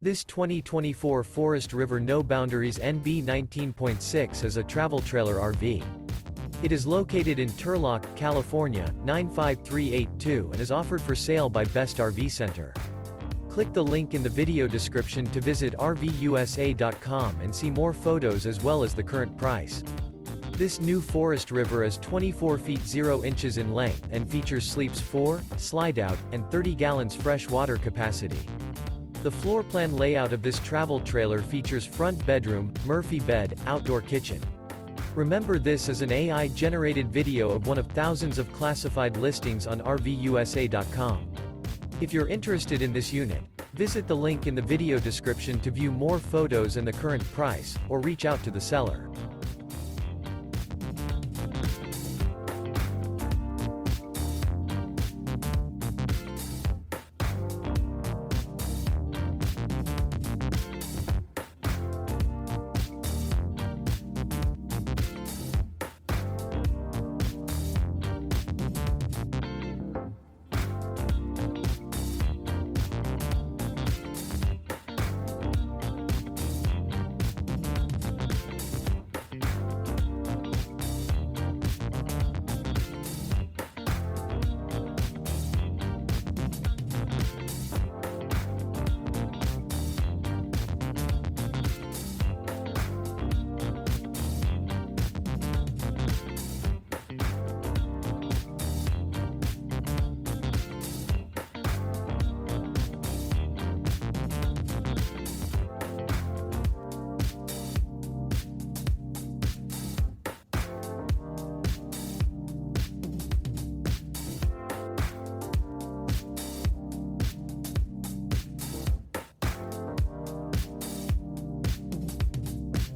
This 2024 Forest River No Boundaries NB 19.6 is a travel trailer RV. It is located in Turlock, California, 95382 and is offered for sale by Best RV Center. Click the link in the video description to visit RVUSA.com and see more photos as well as the current price. This new Forest River is 24 feet 0 inches in length and features sleeps 4, Slideout, and 30 gallons fresh water capacity. The floor plan layout of this travel trailer features front bedroom, Murphy bed, outdoor kitchen. Remember, this is an AI-generated video of one of thousands of classified listings on RVUSA.com. If you're interested in this unit, visit the link in the video description to view more photos and the current price, or reach out to the seller.